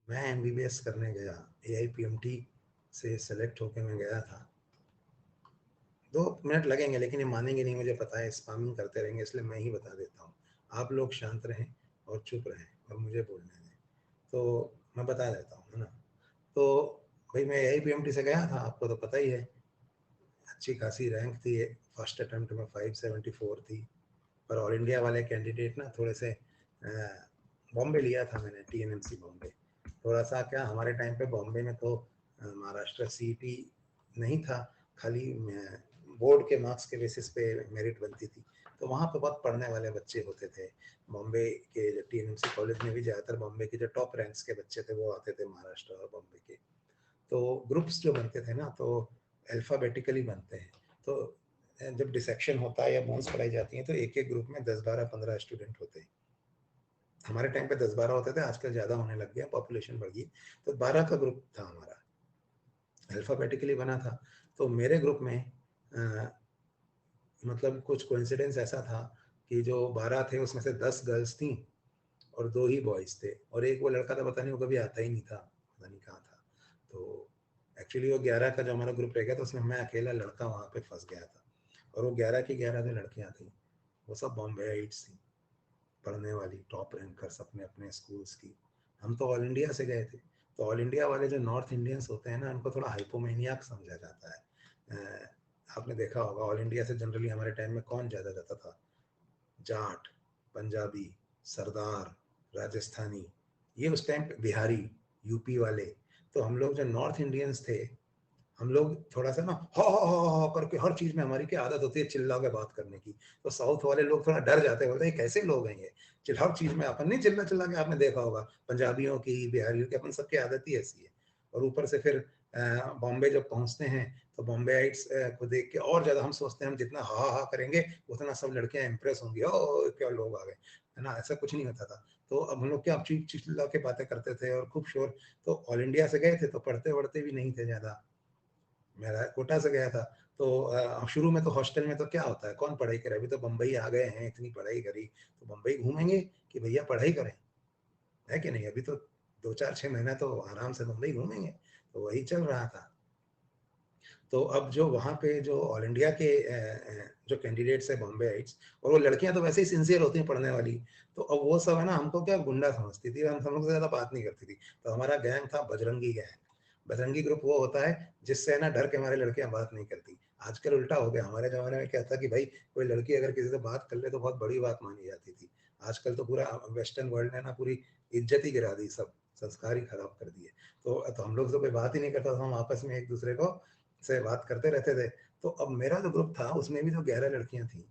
मैं एमबीबीएस करने गया, एआईपीएमटी से सेलेक्ट होके मैं गया था। 2 मिनट लगेंगे लेकिन ये मानेंगे नहीं, मुझे पता है, स्पैमिंग करते रहेंगे, इसलिए मैं ही बता देता हूँ। आप लोग शांत रहें और चुप रहें और मुझे बोलने दें। तो मैं बता देता हूँ, है ना। तो भाई मैं एआईपीएमटी से गया था, आपको तो पता ही है। अच्छी खासी रैंक थी, फर्स्ट अटेम्प्ट में 574 थी। पर ऑल इंडिया वाले कैंडिडेट ना थोड़े से, बॉम्बे लिया था मैंने, टीएनएमसी बॉम्बे। थोड़ा सा क्या, हमारे टाइम पे बॉम्बे में तो महाराष्ट्र सीईटी नहीं था, खाली बोर्ड के मार्क्स के बेसिस पे मेरिट बनती थी। तो वहाँ पे बहुत पढ़ने वाले बच्चे होते थे। बॉम्बे के जो टीएनएमसी कॉलेज में भी ज़्यादातर बॉम्बे के जो टॉप रैंक्स के बच्चे थे वो आते थे, महाराष्ट्र और बॉम्बे के। तो ग्रुप्स जो बनते थे ना, तो अल्फ़ाबेटिकली बनते हैं। तो जब डिसेक्शन होता है या बोन्स पढ़ाई जाती हैं तो एक एक ग्रुप में 10, 12, 15 स्टूडेंट होते हैं। हमारे टाइम पे 10, 12 होते थे, आजकल ज़्यादा होने लग गया, पॉपुलेशन बढ़ गई। तो 12 का ग्रुप था हमारा, अल्फ़ाबेटिकली बना था। तो मेरे ग्रुप में मतलब कुछ कोइंसिडेंस ऐसा था कि जो 12 थे उसमें से 10 गर्ल्स थी और 2 ही बॉयज़ थे, और एक वो लड़का था, पता नहीं वो कभी आता ही नहीं था, पता नहीं कहाँ था। तो एक्चुअली वो 11 का जो हमारा ग्रुप रह गया, तो उसमें मैं अकेला लड़का वहाँ पे फंस गया था। और वो 11 की 11 जो लड़कियाँ थी वो सब बॉम्बेइट्स थी, पढ़ने वाली, टॉप रैंकर्स अपने अपने स्कूल्स की। हम तो ऑल इंडिया से गए थे। तो ऑल इंडिया वाले जो नॉर्थ इंडियंस होते हैं ना, उनको थोड़ा हाइपोमैनियाक समझा जाता है। आपने देखा होगा, ऑल इंडिया से जनरली हमारे टाइम में कौन ज़्यादा जाता था? जाट, पंजाबी, सरदार, राजस्थानी, ये उस टाइम पे बिहारी, यूपी वाले। तो हम लोग जो नॉर्थ इंडियंस थे, हम लोग थोड़ा सा ना हा करके हर चीज में, हमारी क्या आदत होती है चिल्ला के बात करने की। तो साउथ वाले लोग थोड़ा डर जाते हैं, बोलते हैं कैसे लोग हैं ये, हर चीज में अपन नहीं चिल्ला चिल्ला के। आपने देखा होगा पंजाबियों की, बिहारियों की, अपन सबकी आदत ही ऐसी है। और ऊपर से फिर बॉम्बे जब पहुंचते हैं तो बॉम्बेइट्स को देख के और ज्यादा हम सोचते हैं हम जितना हा करेंगे उतना सब लड़कियां इंप्रेस होंगी, ओ क्या लोग आ गए, है ना। ऐसा कुछ नहीं होता था। तो अब हम लोग क्या, चीख चिल्ला के बातें करते थे और खूब शोर। तो ऑल इंडिया से गए थे तो पढ़ते वढ़ते भी नहीं थे ज्यादा। मेरा कोटा से गया था। तो शुरू में तो हॉस्टल में तो क्या होता है, कौन पढ़ाई करे, अभी तो बम्बई आ गए हैं, इतनी पढ़ाई करी तो बम्बई घूमेंगे कि भैया पढ़ाई करें, है कि नहीं। अभी तो 2, 4, 6 महीना तो आराम से बम्बई घूमेंगे। तो वही चल रहा था। तो अब जो वहाँ पे जो ऑल इंडिया के जो कैंडिडेट्स है बॉम्बेइट्स, और वो लड़कियां तो वैसे ही सिंसियर होती हैं पढ़ने वाली। तो अब वो सब है ना, हमको क्या गुंडा समझती थी, हम लोग से ज्यादा बात नहीं करती थी। तो हमारा गैंग था बजरंगी गैंग। बजरंगी ग्रुप वो होता है जिससे ना डर के हमारे लड़कियां बात नहीं करती। आजकल उल्टा हो गया, हमारे जमाने में क्या था कि भाई कोई लड़की अगर किसी से बात कर ले तो बहुत बड़ी बात मानी जाती थी। आजकल तो पूरा वेस्टर्न वर्ल्ड ने ना पूरी इज्जत ही गिरा दी, सब संस्कार ही खराब कर दिए। तो हम लोग तो कोई बात ही नहीं करता था, हम आपस में एक दूसरे को से बात करते रहते थे। तो अब मेरा जो ग्रुप था उसमें भी जो 11 लड़कियां थी,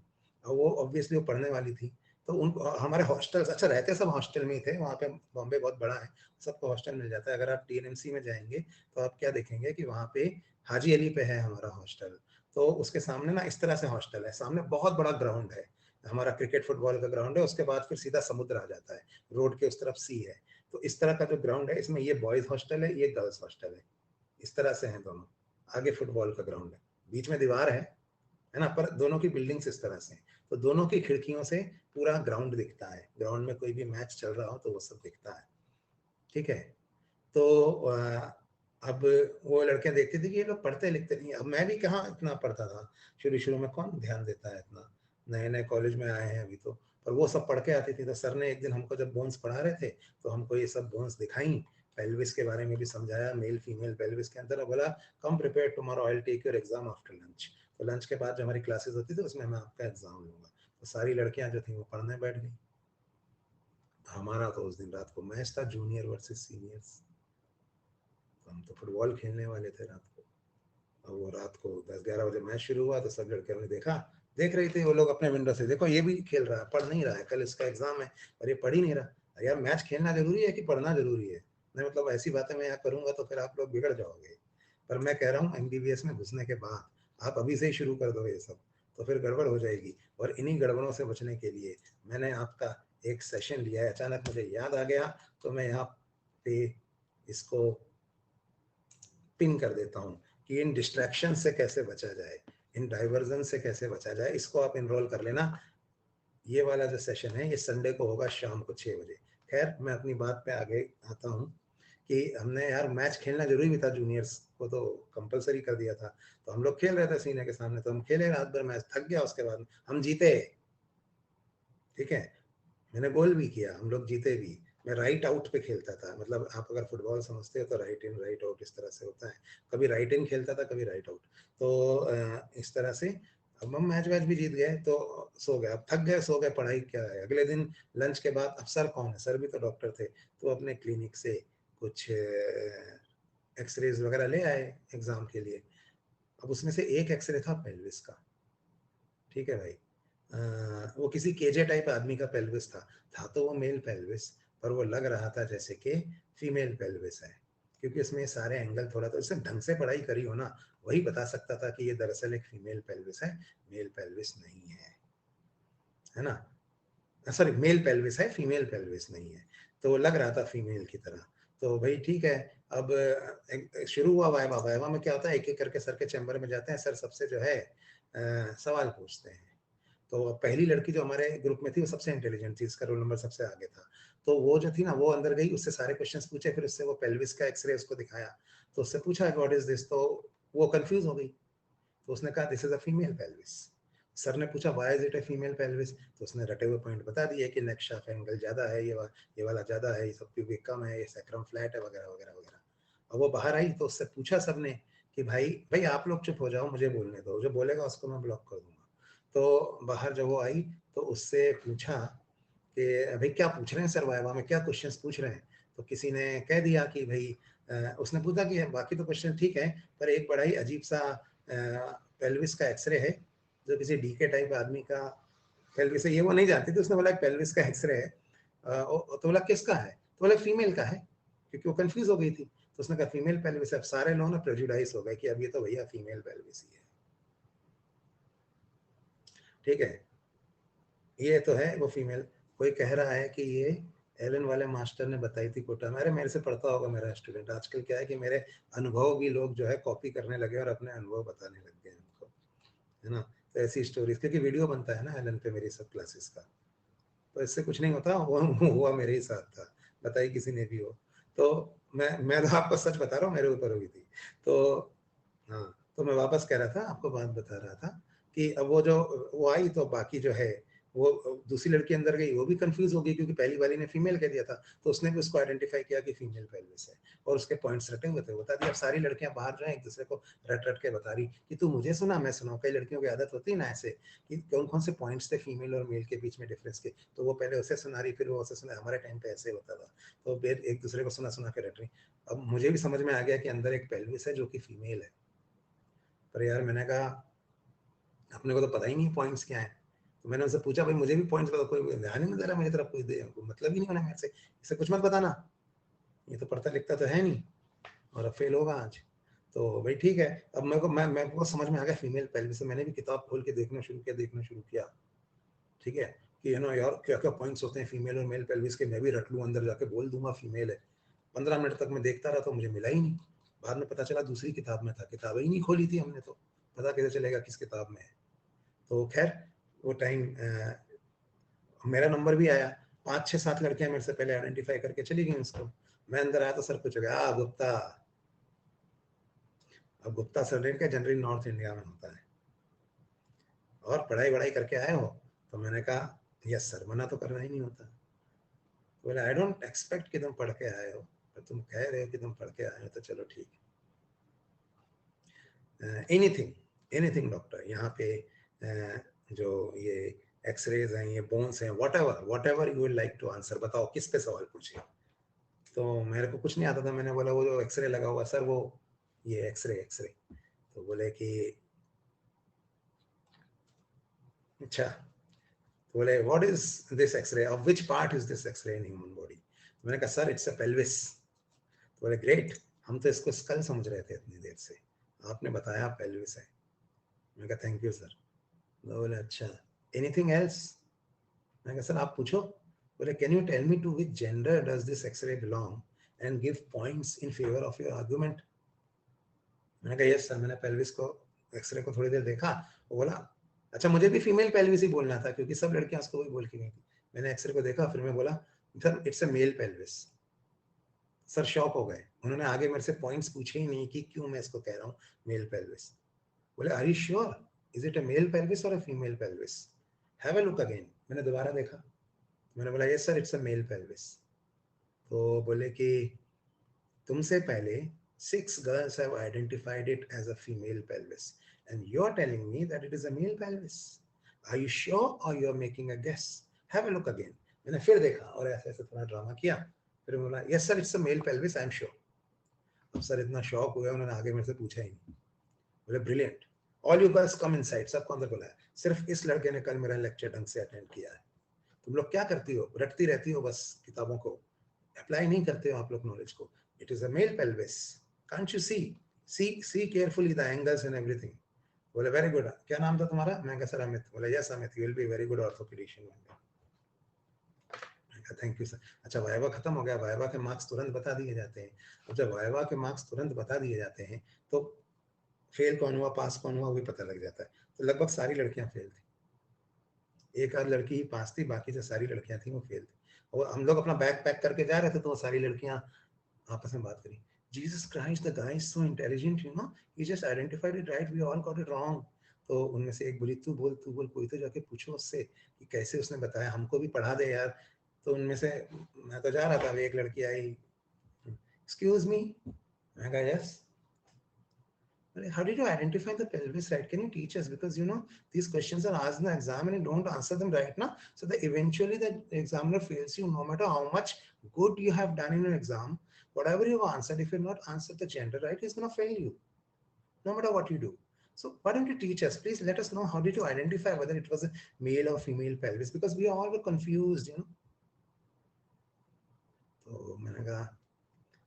और वो ऑब्वियसली वो पढ़ने वाली थी। तो उन हमारे हॉस्टल, अच्छा रहते सब हॉस्टल में ही थे वहाँ पे, बॉम्बे बहुत बड़ा है, सबको हॉस्टल मिल जाता है। अगर आप टीएनएमसी में जाएंगे तो आप क्या देखेंगे कि वहाँ पे हाजी अली पे है हमारा हॉस्टल। तो उसके सामने ना इस तरह से हॉस्टल है, सामने बहुत बड़ा ग्राउंड है, हमारा क्रिकेट फुटबॉल का ग्राउंड है, उसके बाद फिर सीधा समुद्र आ जाता है, रोड के उस तरफ सी है। तो इस तरह का जो ग्राउंड है, इसमें ये बॉयज हॉस्टल है, ये गर्ल्स हॉस्टल है, इस तरह से हैं दोनों। आगे फुटबॉल का ग्राउंड है, बीच में दीवार है ना, पर दोनों की बिल्डिंग्स इस तरह से हैं। तो दोनों की खिड़कियों से पूरा ग्राउंड दिखता है, ग्राउंड में कोई भी मैच चल रहा हो तो वो सब दिखता है। ठीक है। तो अब वो लड़कियां देखती थी कि ये लोग पढ़ते लिखते नहीं। अब मैं भी कहाँ इतना पढ़ता था, शुरू शुरू में कौन ध्यान देता है इतना, नए नए कॉलेज में आए हैं अभी तो। पर वो सब पढ़ के आती थी। तो सर ने एक दिन हमको जब बोन्स पढ़ा रहे थे तो हमको ये सब बोन्स दिखाई, पेल्विस के बारे में भी समझाया, मेल फीमेल पेल्विस के अंदर। बोला come prepare tomorrow, I will take your exam after lunch. तो लंच के बाद जो हमारी क्लासेस होती थी उसमें मैं आपका एग्जाम लूंगा। तो सारी लड़कियां जो थी वो पढ़ने बैठ गई। हमारा तो उस दिन रात को मैच था, जूनियर वर्सेस सीनियर्स। तो हम तो फुटबॉल खेलने वाले थे रात को। और वो रात को 10, 11 बजे मैच शुरू हुआ तो सब लड़कियों ने देखा, देख रही थी वो लोग अपने विंडो से, देखो ये भी खेल रहा है, पढ़ नहीं रहा है, कल इसका एग्जाम है और ये पढ़ ही नहीं रहा। अरे यार मैच खेलना जरूरी है कि पढ़ना जरूरी है? नहीं, मतलब ऐसी बातें मैं यहाँ करूंगा तो फिर आप लोग बिगड़ जाओगे। पर मैं कह रहा हूँ एमबीबीएस में घुसने के बाद आप अभी से ही शुरू कर दो ये सब, तो फिर गड़बड़ हो जाएगी। और इन्हीं गड़बड़ों से बचने के लिए मैंने आपका एक सेशन लिया है, अचानक मुझे याद आ गया तो मैं यहाँ पे इसको पिन कर देता हूँ कि इन डिस्ट्रैक्शन से कैसे बचा जाए, इन डाइवर्जन से कैसे बचा जाए। इसको आप इनरोल कर लेना। ये वाला जो सेशन है ये संडे को होगा शाम को 6 बजे। खैर मैं अपनी बात पे आगे आता हूँ कि हमने यार मैच खेलना जरूरी भी था, जूनियर्स को तो कंपलसरी कर दिया था, तो हम लोग खेल रहे थे सीने के सामने, तो हम खेले रात भर मैच, थक गया, उसके बाद हम जीते, ठीक है, मैंने गोल भी किया, हम लोग जीते भी। मैं राइट आउट पे खेलता था, मतलब आप अगर फुटबॉल समझते हो तो राइट इन राइट आउट इस तरह से होता है, कभी राइट इन खेलता था कभी राइट आउट, तो इस तरह से अब हम मैच वैच भी जीत गए, तो सो गए, अब थक गए, सो गए, पढ़ाई क्या है। अगले दिन लंच के बाद, अब सर कौन है, सर भी तो डॉक्टर थे, तो अपने क्लिनिक से कुछ एक्सरेज वगैरह ले आए एग्जाम के लिए। अब उसमें से एक एक्सरे था पेल्विस का, ठीक है भाई, वो किसी केजे टाइप आदमी का पेल्विस था तो वो मेल पेल्विस, पर वो लग रहा था जैसे कि फीमेल पेल्विस है, क्योंकि इसमें सारे एंगल थोड़ा, तो इससे ढंग से पढ़ाई करी हो ना, वही बता सकता था कि ये दरअसल एक फीमेल पेल्विस है, मेल पेल्विस नहीं है ना, सॉरी मेल पेल्विस है, फीमेल पेल्विस नहीं है, तो वो लग रहा था फीमेल की तरह। तो भाई ठीक है, अब शुरू हुआ वाइवा। वाइवा में क्या होता है, एक एक करके सर के चैम्बर में जाते हैं, सर सबसे जो है सवाल पूछते हैं। तो पहली लड़की जो हमारे ग्रुप में थी वो सबसे इंटेलिजेंट थी, इसका रोल नंबर सबसे आगे था, तो वो जो थी ना, वो अंदर गई, उससे सारे क्वेश्चंस पूछे, फिर उससे वो पेल्विस का एक्सरे उसको दिखाया, तो उससे पूछा व्हाट इज दिस, तो वो कंफ्यूज हो गई, तो उसने कहा this is a female pelvis. Sir ने पूछा why is it a female pelvis, तो उसने रटे हुए पॉइंट बता दिए कि नेक शाफ्ट एंगल ज्यादा है, ये वाला ज्यादा है, ये सब प्यूबिक कम है, ये सैक्रम फ्लैट है, वगैरह वगैरह वगैरह। अब वो बाहर आई तो उससे पूछा सबने कि भाई भाई आप लोग चुप हो जाओ, मुझे बोलने दो, जो बोलेगा उसको मैं ब्लॉक कर दूंगा। तो बाहर जब वो आई तो उससे पूछा कि भाई क्या पूछ रहे हैं सर, वाइवा में क्या क्वेश्चंस पूछ रहे हैं, तो किसी ने कह दिया कि भाई उसने पूछा कि बाकी तो क्वेश्चन ठीक है, पर एक बड़ा ही अजीब सा पेल्विस का एक्सरे है, जो किसी डीके टाइप आदमी का पेल्विस है, ये वो नहीं जानती थी, उसने बोला पेल्विस का एक्सरे है, तो बोला किसका है, तो बोला फीमेल का है, क्योंकि वो कंफ्यूज हो गई थी, तो उसने कहा फीमेल पेल्विस है। अब सारे लोग ना प्रेजुडाइज हो गए कि अब ये तो भैया फीमेल पेल्विस ही है, ठीक है, ये तो है वो फीमेल। कोई कह रहा है कि ये एलन वाले मास्टर ने बताई थी कोटा में, अरे मेरे से पढ़ता होगा मेरा स्टूडेंट, आजकल क्या है कि मेरे अनुभव भी लोग जो है कॉपी करने लगे और अपने अनुभव बताने लग गए उनको, है ना, तो ऐसी स्टोरीज, क्योंकि वीडियो बनता है ना एलन पे मेरी सब क्लासेस का, तो इससे कुछ नहीं होता, हुआ मेरे ही साथ था, बताई किसी ने भी हो, तो मैं तो आपको सच बता रहा हूँ, मेरे ऊपर हुई थी। तो हाँ, तो मैं वापस कह रहा था, आपको बात बता रहा था कि अब वो जो वो आई, तो बाकी जो है वो दूसरी लड़की अंदर गई, वो भी कंफ्यूज हो गई, क्योंकि पहली वाली ने फीमेल कह दिया था, तो उसने भी उसको आइडेंटिफाई किया कि फीमेल पेल्विस है, और उसके पॉइंट्स रटे हुए थे, बता दिया। अब सारी लड़कियां बाहर जो है एक दूसरे को रट रट के बता रही कि तू मुझे सुना मैं सुनाऊं, कई लड़कियों की आदत होती है ना ऐसे, कि कौन कौन से पॉइंट्स थे फीमेल और मेल के बीच में डिफरेंस के, तो वो पहले उसे सुना रही, फिर वो उसे सुना, हमारे टाइम पे ऐसे होता था, तो फिर एक दूसरे को सुना सुना के रट रही। अब मुझे भी समझ में आ गया कि अंदर एक पेल्विस है जो कि फीमेल है, पर यार मैंने कहा अपने को तो पता ही नहीं पॉइंट्स क्या है, तो मैंने उनसे पूछा भाई मुझे भी पॉइंट्स बताओ, कोई ध्यान ही नहीं दे रहा मेरी तरफ, कोई मतलब ही नहीं होना मेरे से, इसे कुछ मत बताना, ये तो पढ़ता लिखता तो है नहीं, और अब फेल होगा आज। तो भाई ठीक है, अब मेरे को समझ में आ गया फीमेल पेल्विस से, मैंने भी किताब खोल के देखना शुरू किया, ठीक है, कि यार क्या क्या पॉइंट्स होते हैं फीमेल और मेल पेल्विस के, मैं भी रट लूँ, अंदर जाके बोल दूंगा फीमेल है। 15 मिनट तक मैं देखता रहा, तो मुझे मिला ही नहीं, बाद में पता चला दूसरी किताब में था, किताब ही नहीं खोली थी हमने, तो पता कैसे चलेगा किस किताब में है। तो खैर वो टाइम मेरा नंबर भी आया, 5 6 7 लड़कियां मेरे से पहले आइडेंटिफाई करके चली गई उसको, मैं अंदर आया तो सर कुछ हो गया, गुप्ता। अब गुप्ता सरनेम क्या जनरली नॉर्थ इंडिया में होता है, और पढ़ाई वढ़ाई करके आए हो, तो मैंने कहा यस सर, मना तो करना ही नहीं होता, तो बोले आई डोंट एक्सपेक्ट कि तुम पढ़ के आए हो, पर तुम कह रहे हो कि तुम पढ़ के आए हो, तो चलो ठीक है, एनीथिंग एनीथिंग डॉक्टर, यहाँ पे जो ये एक्सरेज हैं, ये बोन्स हैं, whatever you will like to answer, बताओ किस पे सवाल पूछिए। तो मेरे को कुछ नहीं आता था, मैंने बोला वो जो एक्सरे लगा हुआ सर, वो ये एक्सरे एक्सरे, तो बोले कि अच्छा, तो बोले what is this x-ray, of which part is this x-ray in human body, तो मैंने कहा सर इट्स अ पेल्विस, तो बोले ग्रेट, हम तो इसको स्कल समझ रहे थे इतनी देर से, आपने बताया पेल्विस है। मैंने कहा थैंक यू सर। तो बोले अच्छा, एनीथिंग एल्स, मैंने कहा सर आप पूछो। बोले can you tell me to which gender does this x-ray belong and give points in favour of your argument. मैंने कहा यस सर, मैंने पेल्विस को एक्सरे को थोड़ी देर देखा। वो बोला अच्छा, मुझे भी फीमेल पेल्विस ही बोलना था, क्योंकि सब लड़कियां उसको वही बोल के गई थी। मैंने एक्सरे को देखा, फिर मैं बोला sir it's a male pelvis. Sir shock हो गए, उन्होंने आगे मेरे से पॉइंट्स पूछे ही नहीं कि क्यों मैं इसको कह रहा हूँ मेल पेल्विस। बोले are you sure, is it a male pelvis और a female pelvis, have a look again. मैंने दोबारा देखा, मैंने बोला yes sir it's a male pelvis. तो बोले कि तुमसे पहले 6 girls have identified it as a female pelvis and you're telling me that it is a male pelvis. Are you sure or you're making a guess? Have a look again. मैंने फिर देखा और ऐसे ऐसे थोड़ा ड्रामा किया, फिर बोला yes sir it's a male pelvis I am sure. अब सर इतना शॉक हुए, उन्होंने आगे मेरे से पूछा ही नहीं। बोले brilliant, all you girls come inside. सबको अंदर बुलाया, सिर्फ इस लड़के ने कल मेरा लेक्चर ढंग से अटेंड किया है। तुम लोग क्या करती हो, रटती रहती हो बस किताबों को, अप्लाई नहीं करते हो आप लोग नॉलेज को। It is a male pelvis, can't you see carefully the angles and everything. बोले वेरी गुड, क्या नाम था तुम्हारा? मैं कहा सर अमित। बोले yes Amit, you will be very good orthopaedician. Thank you sir. अच्छा वाइवा खत्म हो गया, वाइवा के मार्क्स तुरंत बता दिए जाते हैं। अब जब वाइवा के मार्क्स तुरंत बता दिए जाते हैं तो फेल कौन हुआ पास कौन हुआ वो भी पता लग जाता है। तो लगभग सारी लड़कियां फेल थी, एक आध लड़की ही पास थी, बाकी जो सारी लड़कियां थी वो फेल थी। और हम लोग अपना बैग पैक करके जा रहे थे तो वो सारी लड़कियां आपस में बात करी, Jesus Christ the guy is so intelligent, you know he just identified it right, we all got it wrong. तो उनमें से एक बोली तू बोल कोई तो जाके पूछो उससे कि कैसे उसने बताया, हमको भी पढ़ा दे यार। तो उनमें से मैं तो जा रहा था, एक लड़की आई, एक्सक्यूज मी, मैं कहा yes, how did you identify the pelvis right, can you teach us, because you know these questions are asked in the exam and you don't answer them right now, so that eventually the examiner fails you no matter how much good you have done in an exam. Whatever you have answered, if you're not answered the gender right, he's going to fail you no matter what you do. So why don't you teach us, please let us know, how did you identify whether it was a male or female pelvis, because we all were confused, you know. तो मैंने कहा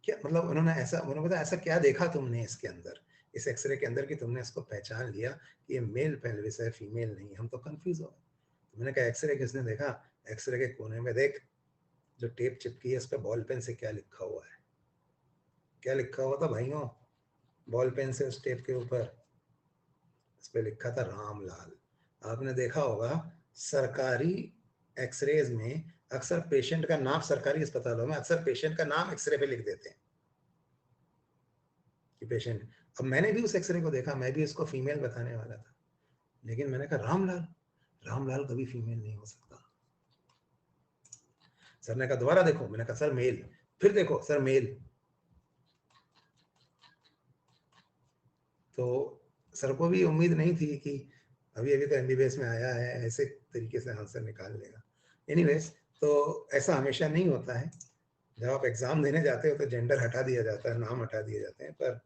क्या मतलब, उन्होंने बताया ऐसा क्या देखा तुमने इसके अंदर, इस एक्सरे के अंदर, कि तुमने इसको पहचान लिया कि ये मेल पेल्विस है फीमेल नहीं, हम तो कंफ्यूज हो गए। तो मैंने कहा एक्सरे किसने देखा, एक्सरे के कोने में देख, जो टेप चिपकी है उस पर बॉल पेन से क्या लिखा हुआ है, क्या लिखा हुआ था भाइयों, बॉल पेन से उस टेप के ऊपर, उस पर लिखा था रामलाल। आपने देखा होगा सरकारी एक्सरेज में अक्सर पेशेंट का नाम, सरकारी अस्पतालों में अक्सर पेशेंट का नाम एक्सरे पे लिख देते हैं कि पेशेंट। अब मैंने भी उस एक्सरे को देखा, मैं भी उसको फीमेल बताने वाला था, लेकिन मैंने कहा रामलाल, रामलाल कभी फीमेल नहीं हो सकता। सर ने कहा दोबारा देखो, मैंने कहा सर मेल, फिर देखो सर मेल। तो सर को भी उम्मीद नहीं थी कि अभी अभी तो एमबीबीएस में आया है, ऐसे तरीके से आंसर निकाल लेगा। एनीवेज, तो ऐसा हमेशा नहीं होता है, जब आप एग्जाम देने जाते हो तो जेंडर हटा दिया जाता है, नाम हटा दिए जाते हैं, पर